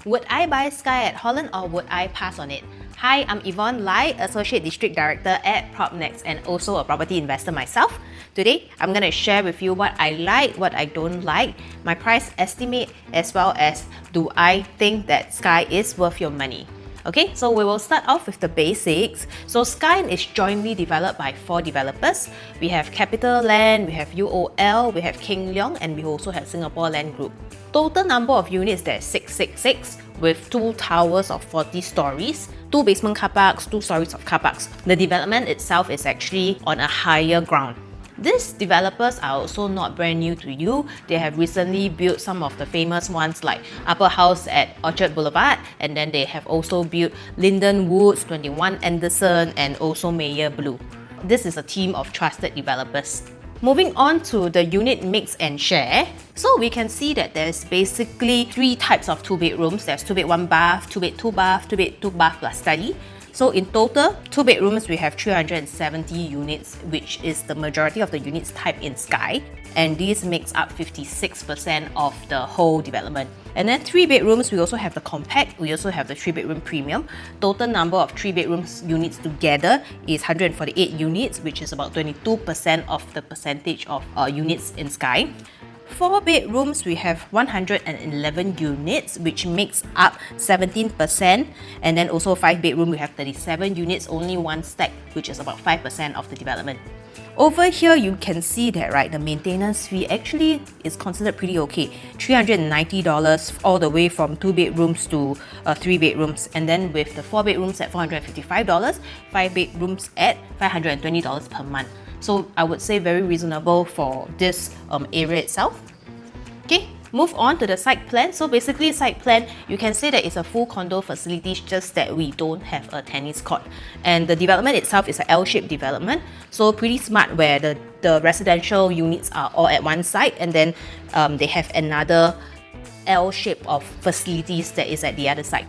Would I buy Skye at Holland or would I pass on it? Hi, I'm Yvonne Lai, Associate District Director at PropNext and also a property investor myself. Today, I'm going to share with you what I like, what I don't like, my price estimate, as well as do I think that Skye is worth your money. Okay, so we will start off with the basics. So Skye is jointly developed by 4 developers. We have Capital Land, we have UOL, we have King Leong, and we also have Singapore Land Group. Total number of units there is 666 with 2 towers of 40 stories, 2 basement car parks, 2 stories of car parks. The development itself is actually on a higher ground. These developers are also not brand new to you. They have recently built some of the famous ones like Upper House at Orchard Boulevard, and then they have also built Linden Woods, 21 Anderson, and also Mayer Blue. This is a team of trusted developers. Moving on to the unit mix and share. So we can see that there's basically 3 types of 2 bedrooms. There's 2 bed 1 bath, 2 bed 2 bath, 2 bed 2 bath plus study. So in total, 2 bedrooms, we have 370 units, which is the majority of the units type in Skye. And these makes up 56% of the whole development. And then 3 bedrooms, we also have the compact, we also have the 3 bedroom premium. Total number of 3 bedrooms units together is 148 units, which is about 22% of the percentage of units in Skye. 4 bedrooms, we have 111 units, which makes up 17%. And then also 5 bedroom, we have 37 units, only 1 stack, which is about 5% of the development. Over here, you can see that, right, the maintenance fee actually is considered pretty okay. $390 all the way from 2 bedrooms to 3 bedrooms. And then with the 4 bedrooms at $455, 5 bedrooms at $520 per month. So I would say very reasonable for this area itself. Okay, move on to the site plan. So basically site plan, you can say that it's a full condo facility, just that we don't have a tennis court. And the development itself is an L-shaped development. So pretty smart where the residential units are all at one side, and then they have another L shape of facilities that is at the other side.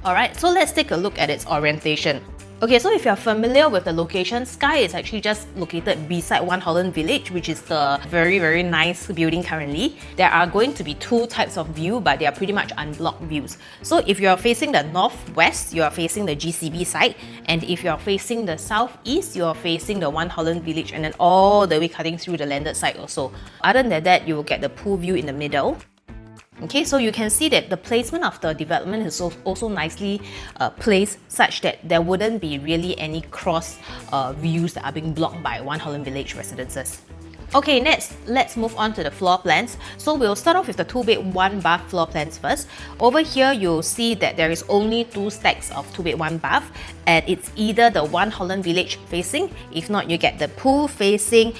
Alright, so let's take a look at its orientation. Okay, so if you're familiar with the location, Skye is actually just located beside One Holland Village, which is the very nice building currently. There are going to be 2 types of view, but they are pretty much unblocked views. So if you're facing the northwest, you are facing the GCB side, and if you're facing the southeast, you're facing the One Holland Village, and then all the way cutting through the landed side also. Other than that, you will get the pool view in the middle. Okay, so you can see that the placement of the development is also nicely placed such that there wouldn't be really any cross views that are being blocked by One Holland Village residences. Okay, next, let's move on to the floor plans. So we'll start off with the 2 bed 1 bath floor plans first. Over here, you'll see that there is only 2 stacks of 2 bed 1 bath, and it's either the One Holland Village facing, if not you get the pool facing,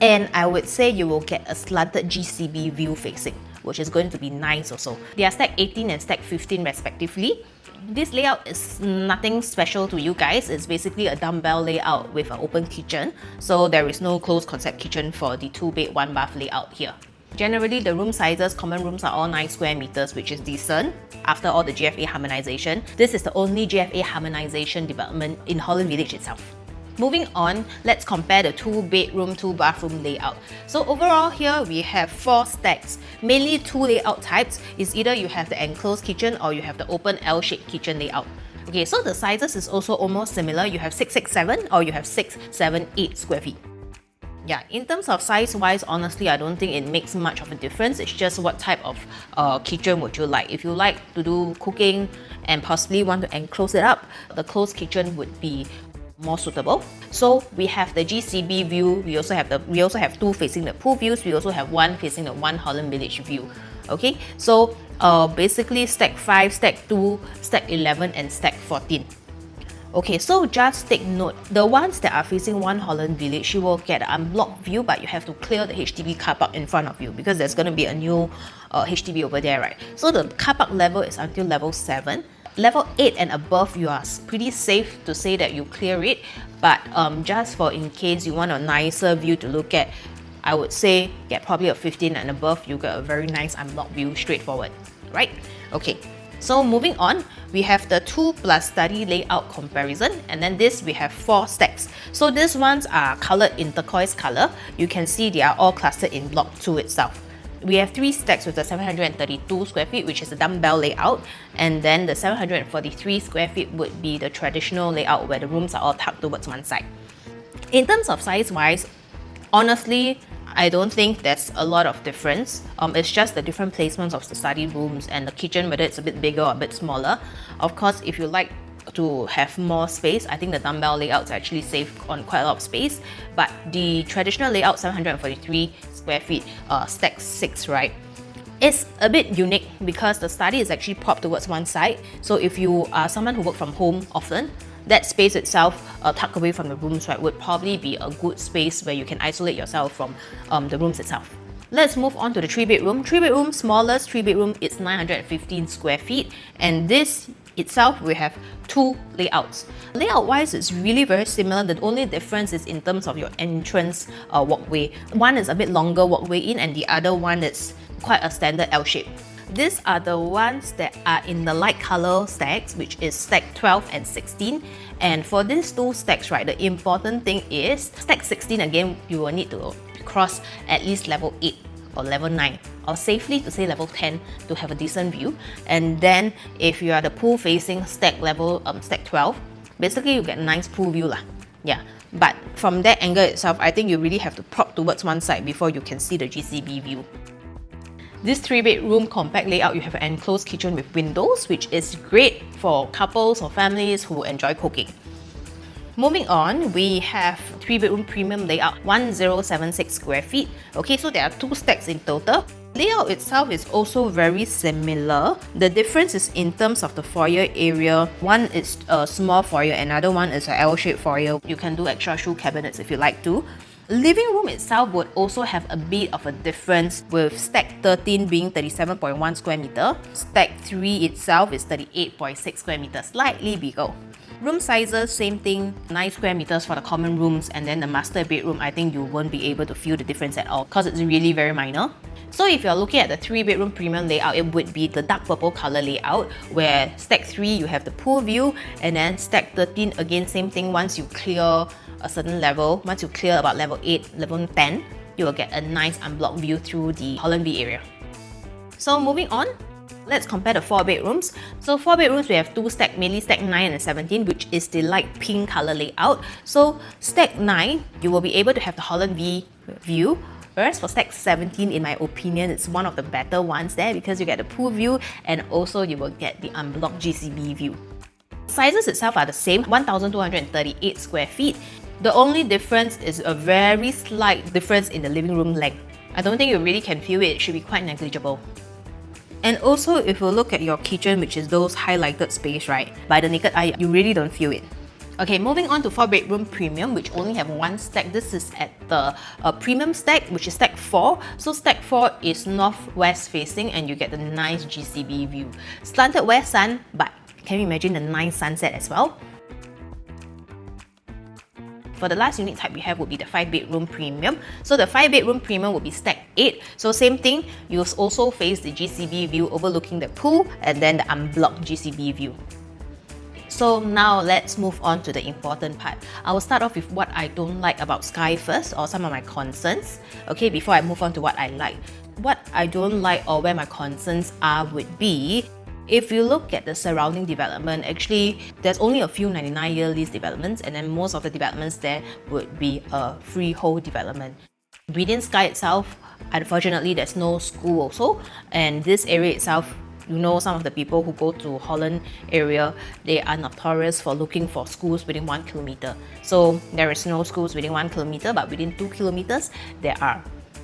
and I would say you will get a slanted GCB view facing, which is going to be nice also. They are stack 18 and stack 15 respectively. This layout is nothing special to you guys. It's basically a dumbbell layout with an open kitchen. So there is no closed concept kitchen for the 2 bed 1 bath layout here. Generally, the room sizes, common rooms are all 9 square meters, which is decent after all the GFA harmonization. This is the only GFA harmonization development in Holland Village itself. Moving on, let's compare the 2 bedroom, 2 bathroom layout. So overall here, we have 4 stacks. Mainly 2 layout types is either you have the enclosed kitchen or you have the open L-shaped kitchen layout. Okay, so the sizes is also almost similar. You have 667 or you have 678 square feet. Yeah, in terms of size-wise, honestly, I don't think it makes much of a difference. It's just what type of kitchen would you like. If you like to do cooking and possibly want to enclose it up, the closed kitchen would be more suitable. So we have the GCB view. We also have 2 facing the pool views. We also have 1 facing the One Holland Village view. Okay, so basically stack 5, stack 2, stack 11, and stack 14. Okay, so just take note, the ones that are facing One Holland Village, you will get an unblocked view, but you have to clear the HDB car park in front of you because there's going to be a new HDB over there, right? So the car park level is until level 7. Level 8 and above, you are pretty safe to say that you clear it, but just for in case you want a nicer view to look at, I would say get probably a 15 and above, you get a very nice unblocked view straightforward, right? Okay, so moving on, we have the 2 plus study layout comparison, and then this we have 4 stacks. So these ones are colored in turquoise color. You can see they are all clustered in block 2 itself. We have 3 stacks with the 732 square feet, which is the dumbbell layout, and then the 743 square feet would be the traditional layout where the rooms are all tucked towards one side. In terms of size-wise, honestly, I don't think there's a lot of difference. It's just the different placements of the study rooms and the kitchen, whether it's a bit bigger or a bit smaller. Of course, if you like to have more space, I think the dumbbell layouts actually save on quite a lot of space. But the traditional layout, 743 square feet, stack 6, right? It's a bit unique because the study is actually propped towards one side. So if you are someone who works from home often, that space itself, tucked away from the rooms, right, would probably be a good space where you can isolate yourself from the rooms itself. Let's move on to the 3-bedroom. 3-bedroom, smallest 3-bedroom, it's 915 square feet, and this itself we have 2 layouts. Layout-wise, it's really very similar. The only difference is in terms of your entrance walkway. One is a bit longer walkway in, and the other one is quite a standard L shape. These are the ones that are in the light color stacks, which is stack 12 and 16. And for these 2 stacks, right, the important thing is stack 16, again, you will need to cross at least level 8 or level 9, or safely to say level 10 to have a decent view. And then if you are the pool facing stack 12, basically you get a nice pool view lah. Yeah, but from that angle itself, I think you really have to prop towards one side before you can see the GCB view. This 3-bedroom compact layout, you have an enclosed kitchen with windows, which is great for couples or families who enjoy cooking. Moving on, we have 3-bedroom premium layout, 1076 square feet. Okay, so there are 2 stacks in total. Layout itself is also very similar. The difference is in terms of the foyer area. One is a small foyer, another one is an L-shaped foyer. You can do extra shoe cabinets if you like to. Living room itself would also have a bit of a difference, with stack 13 being 37.1 square meter. Stack 3 itself is 38.6 square meters, slightly bigger. Room sizes, same thing, 9 square meters for the common rooms, and then the master bedroom, I think you won't be able to feel the difference at all because it's really very minor. So if you're looking at the 3-bedroom premium layout, it would be the dark purple color layout, where stack 3 you have the pool view, and then stack 13 again, same thing. Once you clear a certain level, once you clear about level 8, level 10, you will get a nice unblocked view through the Holland V area. So moving on, let's compare the 4 bedrooms. So 4 bedrooms, we have 2 stack, mainly stack 9 and 17, which is the light pink color layout. So stack 9, you will be able to have the Holland V view. Whereas for stack 17, in my opinion, it's one of the better ones there because you get the pool view and also you will get the unblocked GCB view. Sizes itself are the same, 1238 square feet. The only difference is a very slight difference in the living room length. I don't think you really can feel it, it should be quite negligible. And also, if you look at your kitchen, which is those highlighted space, right, by the naked eye, you really don't feel it. Okay, moving on to 4-bedroom premium, which only have 1 stack. This is at the premium stack, which is stack 4. So stack 4 is northwest facing and you get the nice GCB view. Slanted west sun, but can you imagine the nice sunset as well? For the last unit type we have would be the 5-bedroom premium. So the 5-bedroom premium would be stack 8. So same thing, you also face the GCB view overlooking the pool and then the unblocked GCB view. So now let's move on to the important part. I will start off with what I don't like about Skye first, or some of my concerns, okay, before I move on to what I like. What I don't like or where my concerns are would be, if you look at the surrounding development, actually there's only a few 99-year lease developments, and then most of the developments there would be a freehold development. Within Skye itself, unfortunately there's no school also, and this area itself, you know, some of the people who go to Holland area, they are notorious for looking for schools within 1 kilometer. So there is no schools within 1 kilometer, but within 2 kilometers there are.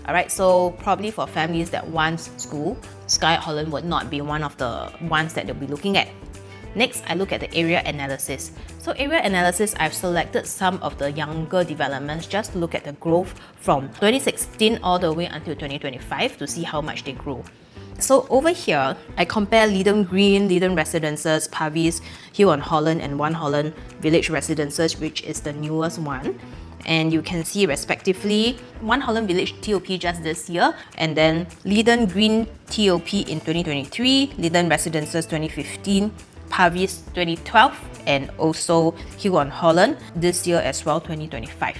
Alright, so probably for families that want school, Skye Holland would not be one of the ones that they'll be looking at. Next, I look at the area analysis. So area analysis, I've selected some of the younger developments just to look at the growth from 2016 all the way until 2025 to see how much they grow. So over here, I compare Leiden Green, Leiden Residences, Parvis, Hill on Holland and One Holland Village Residences, which is the newest one. And you can see respectively One Holland Village TOP just this year, and then Leiden Green TOP in 2023, Leiden Residences 2015, Parvis 2012, and also Hill on Holland this year as well, 2025.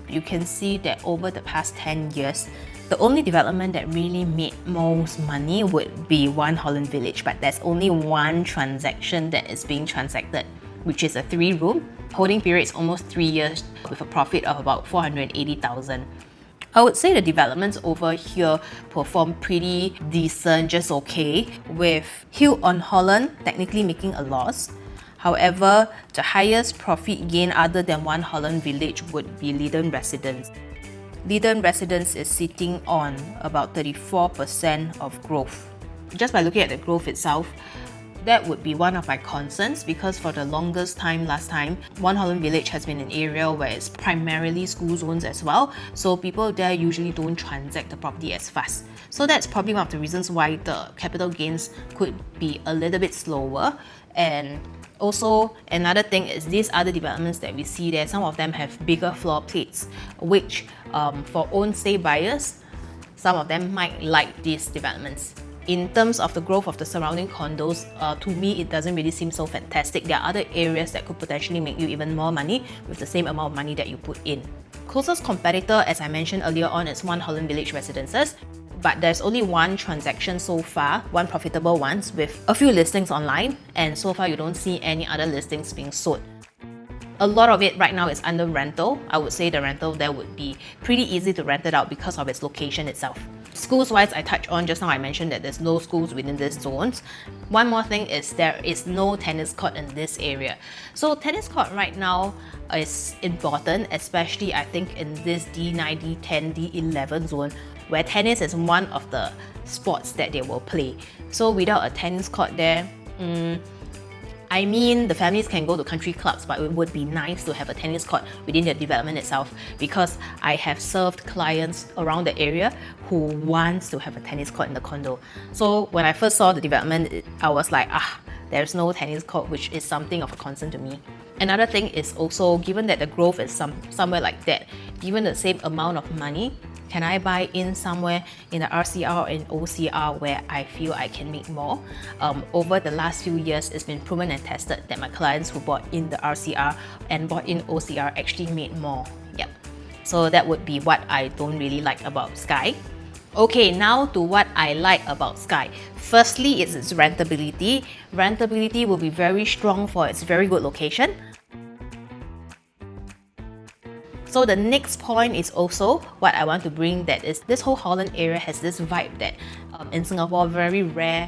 You can see that over the past 10 years, The only development that really made most money would be One Holland Village, but there's only one transaction that is being transacted, which is a 3-room. Holding period is almost 3 years with a profit of about 480,000. I would say the developments over here perform pretty decent, just okay, with Hill on Holland technically making a loss. However, the highest profit gain other than One Holland Village would be Leiden Residence. Leiden Residence is sitting on about 34% of growth. Just by looking at the growth itself, that would be one of my concerns, because for the longest time last time, One Holland Village has been an area where it's primarily school zones as well, so people there usually don't transact the property as fast. So that's probably one of the reasons why the capital gains could be a little bit slower. And also, another thing is these other developments that we see there, some of them have bigger floor plates, which for own stay buyers, some of them might like these developments. In terms of the growth of the surrounding condos, to me it doesn't really seem so fantastic. There are other areas that could potentially make you even more money with the same amount of money that you put in. Closest competitor, as I mentioned earlier on, is One Holland Village Residences. But there's only one transaction so far, one profitable one, with a few listings online, and so far you don't see any other listings being sold. A lot of it right now is under rental. I would say the rental there would be pretty easy to rent it out because of its location itself. Schools wise, I touched on just now, I mentioned that there's no schools within these zones. One more thing is there is no tennis court in this area. So tennis court right now is important, especially I think in this D9, D10, D11 zone, where tennis is one of the sports that they will play. So without a tennis court there, I mean, the families can go to country clubs, but it would be nice to have a tennis court within the development itself, because I have served clients around the area who wants to have a tennis court in the condo. So when I first saw the development, I was like, there's no tennis court, which is something of a concern to me. Another thing is also, given that the growth is somewhere like that, given the same amount of money, can I buy in somewhere in the RCR or in OCR where I feel I can make more? Over the last few years, it's been proven and tested that my clients who bought in the RCR and bought in OCR actually made more. Yep. So that would be what I don't really like about Skye. Okay, now to what I like about Skye. Firstly, it's its rentability. Rentability will be very strong for its very good location. So the next point is also what I want to bring, that is this whole Holland area has this vibe that in Singapore very rare,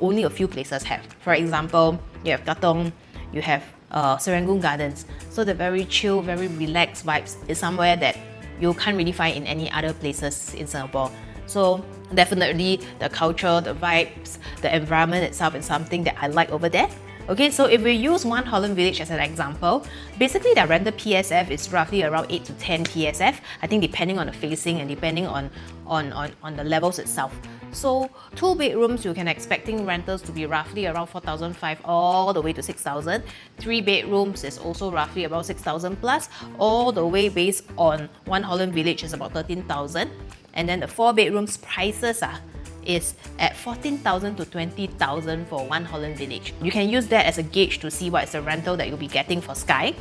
only a few places have. For example, you have Katong, you have Serangoon Gardens. So the very chill, very relaxed vibes is somewhere that you can't really find in any other places in Singapore. So definitely the culture, the vibes, the environment itself is something that I like over there. Okay, so if we use One Holland Village as an example, basically their rented PSF is roughly around 8 to 10 PSF, I think depending on the facing and depending on the levels itself. So 2 bedrooms, you can expecting rentals to be roughly around 4,500 all the way to 6,000. 3 bedrooms is also roughly about 6,000 plus, all the way based on One Holland Village is about 13,000. And then the 4 bedrooms prices is at 14,000 to 20,000 for One Holland Village. You can use that as a gauge to see what is the rental that you'll be getting for Skye.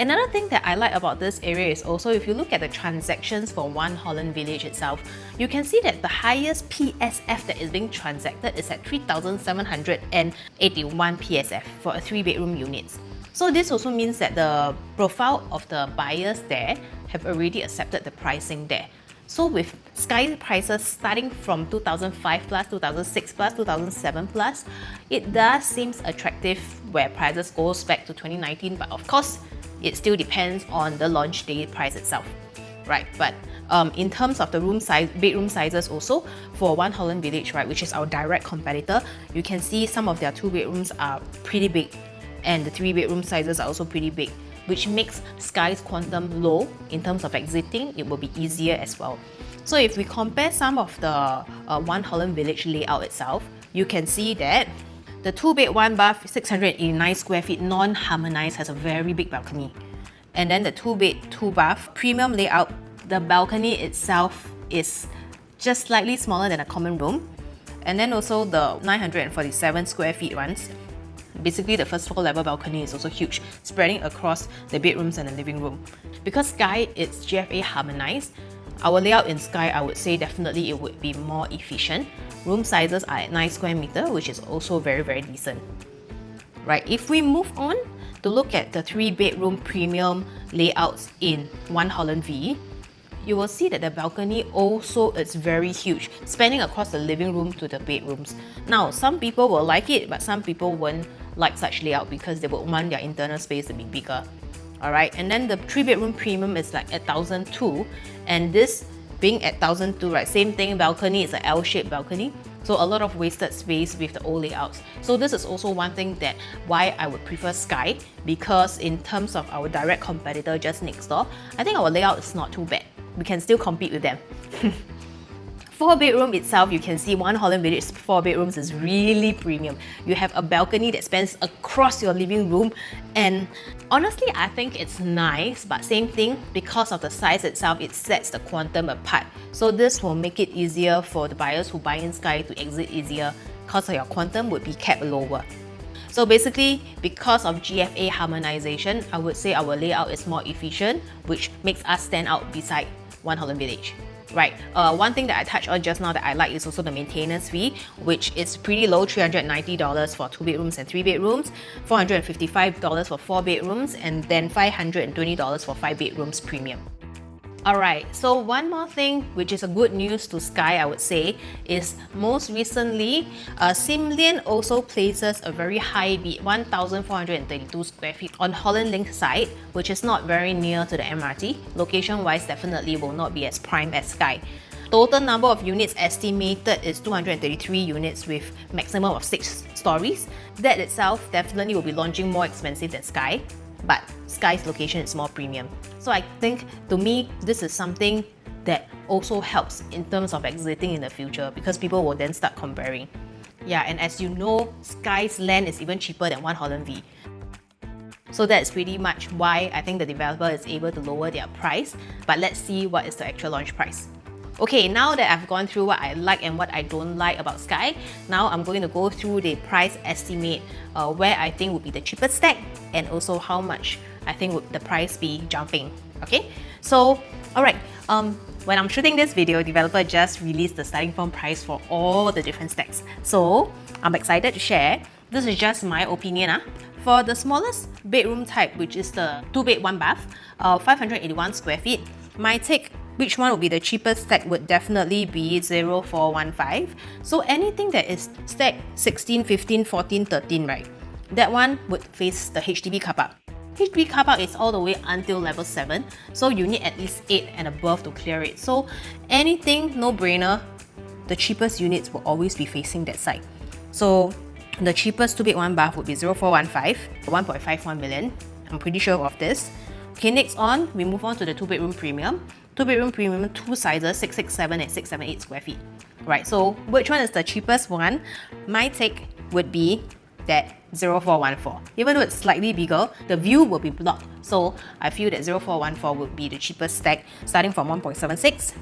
Another thing that I like about this area is also, if you look at the transactions for One Holland Village itself, you can see that the highest PSF that is being transacted is at 3,781 PSF for a 3-bedroom unit. So this also means that the profile of the buyers there have already accepted the pricing there. So with Skye prices starting from 2005 plus, 2006 plus, 2007 plus, it does seem attractive where prices goes back to 2019, but of course, it still depends on the launch day price itself, right? But in terms of the room size, bedroom sizes also, for One Holland Village, right, which is our direct competitor, you can see some of their 2 bedrooms are pretty big, and the 3 bedroom sizes are also pretty big, which makes Skye's quantum low in terms of exiting. It will be easier as well. So if we compare some of the One Holland Village layout itself, you can see that the 2-bed 1-bath 689 square feet non-harmonized has a very big balcony. And then the 2-bed 2-bath premium layout, the balcony itself is just slightly smaller than a common room. And then also the 947 square feet ones, basically the first floor level balcony is also huge, spreading across the bedrooms and the living room. Because Skye is GFA harmonized, Our layout in Skye, I would say definitely it would be more efficient. Room sizes are at 9 square meter, which is also very, very decent. Right, if we move on to look at the 3-bedroom premium layouts in One Holland V, you will see that the balcony also is very huge, spanning across the living room to the bedrooms. Now, some people will like it, but some people won't like such layout because they would want their internal space to be bigger. Alright, and then the 3-bedroom premium is like at 1,002, and this being at 1,002, right, same thing, balcony is an L-shaped balcony, so a lot of wasted space with the old layouts. So this is also one thing that why I would prefer Skye, because in terms of our direct competitor just next door, I think our layout is not too bad. We can still compete with them. 4-bedroom itself, you can see One Holland Village 4 bedrooms is really premium. You have a balcony that spans across your living room, and honestly I think it's nice, but same thing, because of the size itself, it sets the quantum apart. So this will make it easier for the buyers who buy in Skye to exit easier, because your quantum would be kept lower. So basically, because of GFA harmonization, I would say our layout is more efficient, which makes us stand out beside One Holland Village. Right, one thing that I touched on just now that I like is also the maintenance fee, which is pretty low, $390 for 2 bedrooms and 3 bedrooms, $455 for 4 bedrooms, and then $520 for 5 bedrooms premium. Alright, so one more thing which is a good news to Skye, I would say, is most recently, Sim Lien also places a very high bid, 1,432 square feet on Holland Link site, which is not very near to the MRT. Location-wise, definitely will not be as prime as Skye. Total number of units estimated is 233 units with maximum of 6 stories. That itself definitely will be launching more expensive than Skye, but Skye's location is more premium. So I think, to me, this is something that also helps in terms of exiting in the future, because people will then start comparing. Yeah, and as you know, Skye's land is even cheaper than One Holland V. So that's pretty much why I think the developer is able to lower their price. But let's see what is the actual launch price. Okay, now that I've gone through what I like and what I don't like about Skye, now I'm going to go through the price estimate, where I think would be the cheapest stack, and also how much I think would the price be jumping. Okay, so alright, when I'm shooting this video, developer just released the starting phone price for all the different stacks. So I'm excited to share. This is just my opinion. For the smallest bedroom type, which is the 2-bed 1-bath, 581 square feet, my take, which one would be the cheapest stack, would definitely be 0415. So anything that is stack 16, 15, 14, 13, right? That one would face the HDB car park. HDB car park is all the way until level 7, so you need at least 8 and above to clear it. So anything no-brainer, the cheapest units will always be facing that side. So the cheapest 2-bed 1-bath would be 0415, 1.51 million. I'm pretty sure of this. Okay, next on, we move on to the 2-bedroom premium. 2-bedroom premium, 2 sizes, 667 and 678 square feet. Right, so which one is the cheapest one? My take would be that 0414. Even though it's slightly bigger, the view will be blocked. So I feel that 0414 would be the cheapest stack, starting from 1.76.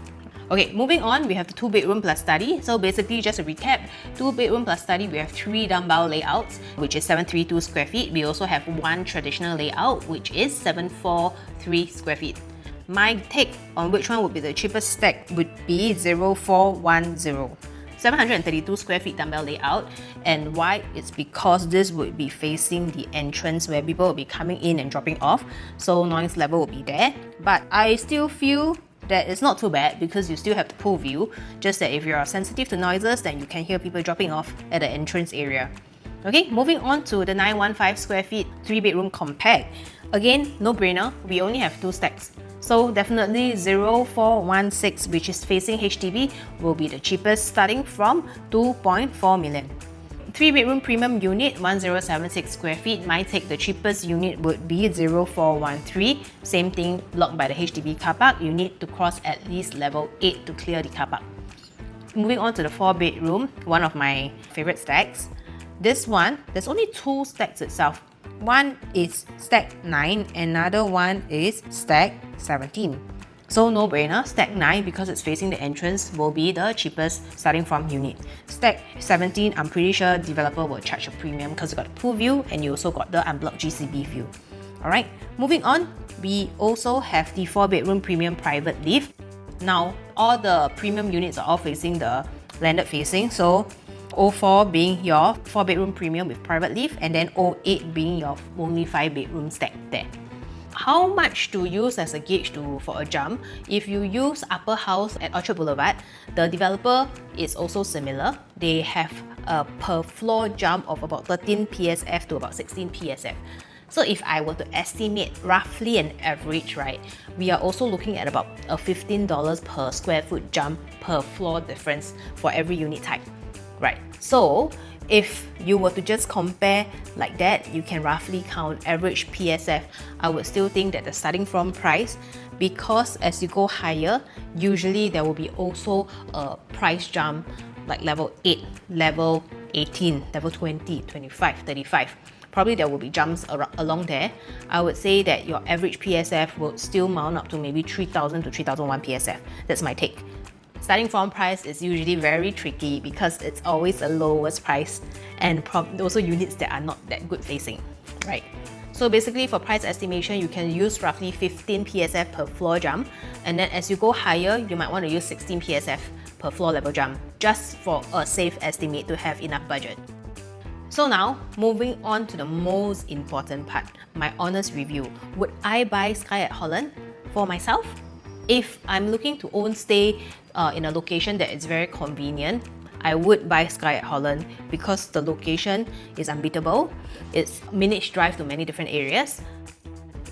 Okay, moving on, we have the 2-bedroom plus study. So basically, just to recap, 2-bedroom plus study, we have 3 dumbbell layouts, which is 732 square feet. We also have 1 traditional layout, which is 743 square feet. My take on which one would be the cheapest stack would be 0410. 732 square feet dumbbell layout, and why? It's because this would be facing the entrance where people will be coming in and dropping off, so noise level will be there. But I still feel that it's not too bad because you still have the pool view, just that if you're sensitive to noises, then you can hear people dropping off at the entrance area. Okay, moving on to the 915 square feet 3-bedroom compact. Again, no brainer, we only have 2 stacks. So definitely 0416, which is facing HDB, will be the cheapest, starting from 2.4 million. 3-bedroom premium unit, 1076 square feet. My take, the cheapest unit would be 0413. Same thing, blocked by the HDB car park. You need to cross at least level 8 to clear the car park. Moving on to the 4-bedroom, one of my favorite stacks. This one, there's only 2 stacks itself. One is stack 9, another one is stack 17. So no brainer, stack 9, because it's facing the entrance, will be the cheapest starting from unit. Stack 17, I'm pretty sure developer will charge a premium because you got the pool view and you also got the unblocked GCB view. Alright, moving on, we also have the 4-bedroom premium private lift. Now, all the premium units are all facing the landed facing. So, O4 being your 4-bedroom premium with private lift, and then O8 being your only 5-bedroom stack there. How much to use as a gauge for a jump? If you use Upper House at Orchard Boulevard, the developer is also similar. They have a per floor jump of about 13 PSF to about 16 PSF. So if I were to estimate roughly an average, right, we are also looking at about a $15 per square foot jump per floor difference for every unit type, right? So if you were to just compare like that, you can roughly count average PSF. I would still think that the starting from price, because as you go higher, usually there will be also a price jump like level 8, level 18, level 20, 25, 35. Probably there will be jumps along there. I would say that your average PSF will still mount up to maybe 3,000 to 3,001 PSF. That's my take. Starting from price is usually very tricky because it's always the lowest price and also units that are not that good facing, right? So basically for price estimation, you can use roughly 15 PSF per floor jump, and then as you go higher, you might want to use 16 PSF per floor level jump, just for a safe estimate to have enough budget. So now, moving on to the most important part, my honest review. Would I buy Skye at Holland for myself? If I'm looking to stay in a location that is very convenient, I would buy Skye at Holland because the location is unbeatable. It's minutes drive to many different areas.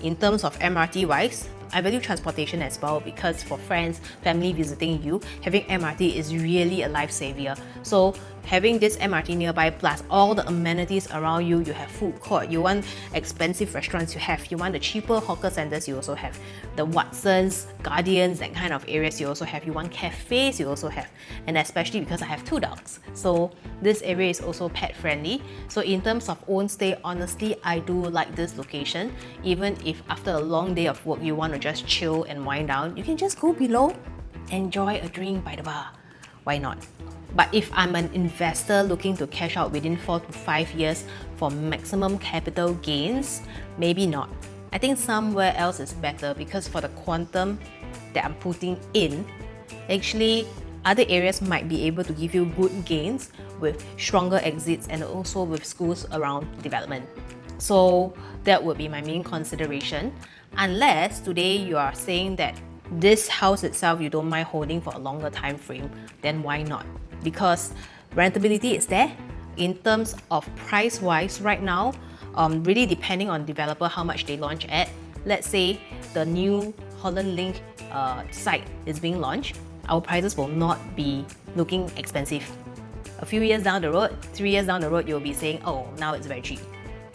In terms of MRT wise, I value transportation as well because for friends, family visiting you, having MRT is really a lifesaver. So having this MRT nearby plus all the amenities around you, you have food court, you want expensive restaurants, you want the cheaper hawker centers, you also have the Watsons, Guardians, that kind of areas you also have, you want cafes, you also have, and especially because I have 2 dogs. So this area is also pet friendly. So in terms of own stay, honestly, I do like this location. Even if after a long day of work, you want to just chill and wind down, you can just go below, enjoy a drink by the bar. Why not? But if I'm an investor looking to cash out within 4 to 5 years for maximum capital gains, maybe not. I think somewhere else is better because for the quantum that I'm putting in, actually other areas might be able to give you good gains with stronger exits and also with schools around development. So that would be my main consideration. Unless today you are saying that this house itself you don't mind holding for a longer time frame, then why not? Because rentability is there. In terms of price wise right now, really depending on developer how much they launch at. Let's say the new Holland Link site is being launched, our prices will not be looking expensive. A few years down the road, 3 years down the road, you'll be saying, oh, now it's very cheap.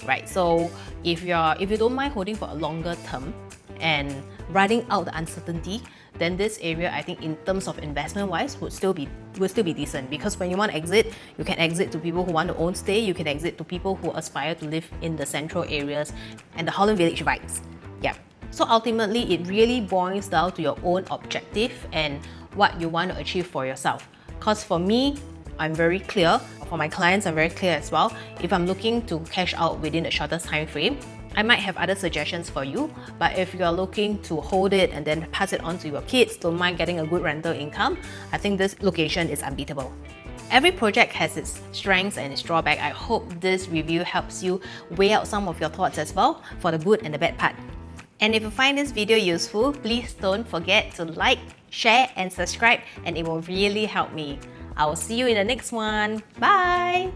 Right, so if you don't mind holding for a longer term and riding out the uncertainty, then this area I think in terms of investment wise will still be decent, because when you want to exit, you can exit to people who want to stay, you can exit to people who aspire to live in the central areas and the Holland Village vibes. Yeah. So ultimately it really boils down to your own objective and what you want to achieve for yourself. Because for me, I'm very clear. For my clients, I'm very clear as well. If I'm looking to cash out within the shortest time frame, I might have other suggestions for you. But if you're looking to hold it and then pass it on to your kids, don't mind getting a good rental income, I think this location is unbeatable. Every project has its strengths and its drawback. I hope this review helps you weigh out some of your thoughts as well for the good and the bad part. And if you find this video useful, please don't forget to like, share and subscribe, and it will really help me. I will see you in the next one. Bye!